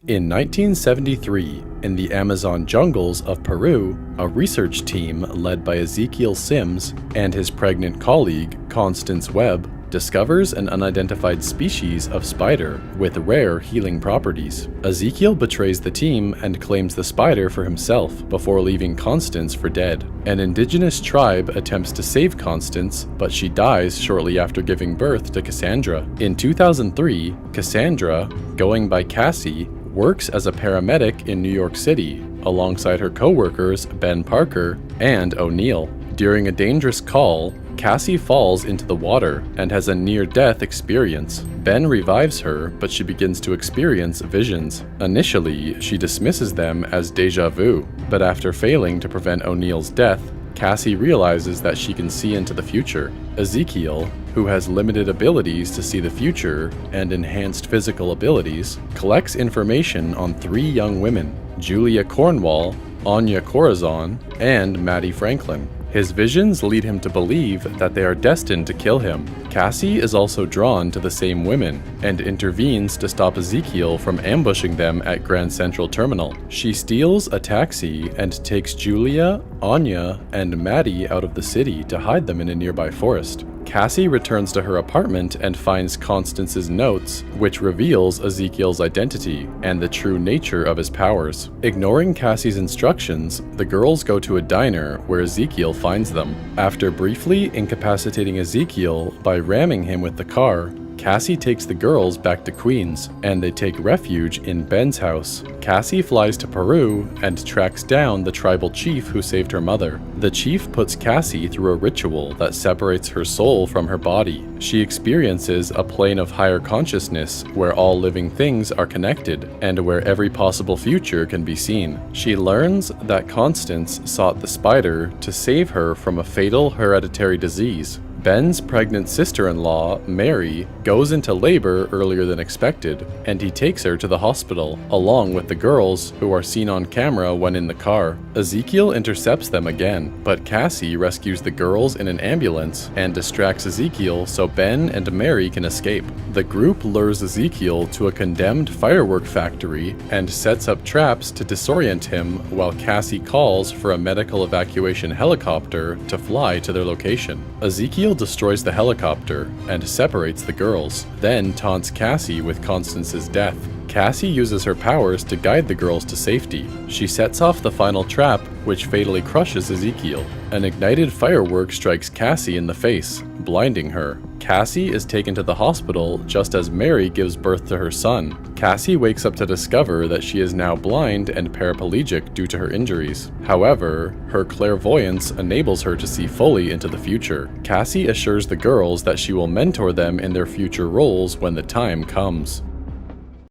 In 1973, in the Amazon jungles of Peru, a research team led by Ezekiel Sims and his pregnant colleague, Constance Webb, discovers an unidentified species of spider with rare healing properties. Ezekiel betrays the team and claims the spider for himself before leaving Constance for dead. An indigenous tribe attempts to save Constance, but she dies shortly after giving birth to Cassandra. In 2003, Cassandra, going by Cassie, works as a paramedic in New York City, alongside her co-workers Ben Parker and O'Neill. During a dangerous call, Cassie falls into the water and has a near-death experience. Ben revives her, but she begins to experience visions. Initially, she dismisses them as déjà vu, but after failing to prevent O'Neill's death, Cassie realizes that she can see into the future. Ezekiel, who has limited abilities to see the future and enhanced physical abilities, collects information on three young women, Julia Cornwall, Anya Corazon, and Maddie Franklin. His visions lead him to believe that they are destined to kill him. Cassie is also drawn to the same women and intervenes to stop Ezekiel from ambushing them at Grand Central Terminal. She steals a taxi and takes Julia, Anya, and Maddie out of the city to hide them in a nearby forest. Cassie returns to her apartment and finds Constance's notes, which reveals Ezekiel's identity and the true nature of his powers. Ignoring Cassie's instructions, the girls go to a diner where Ezekiel finds them. After briefly incapacitating Ezekiel by ramming him with the car, Cassie takes the girls back to Queens, and they take refuge in Ben's house. Cassie flies to Peru and tracks down the tribal chief who saved her mother. The chief puts Cassie through a ritual that separates her soul from her body. She experiences a plane of higher consciousness where all living things are connected, and where every possible future can be seen. She learns that Constance sought the spider to save her from a fatal hereditary disease. Ben's pregnant sister-in-law, Mary, goes into labor earlier than expected, and he takes her to the hospital, along with the girls, who are seen on camera when in the car. Ezekiel intercepts them again, but Cassie rescues the girls in an ambulance and distracts Ezekiel so Ben and Mary can escape. The group lures Ezekiel to a condemned firework factory and sets up traps to disorient him while Cassie calls for a medical evacuation helicopter to fly to their location. Ezekiel destroys the helicopter and separates the girls, then taunts Cassie with Constance's death. Cassie uses her powers to guide the girls to safety. She sets off the final trap, which fatally crushes Ezekiel. An ignited firework strikes Cassie in the face, blinding her. Cassie is taken to the hospital just as Mary gives birth to her son. Cassie wakes up to discover that she is now blind and paraplegic due to her injuries. However, her clairvoyance enables her to see fully into the future. Cassie assures the girls that she will mentor them in their future roles when the time comes.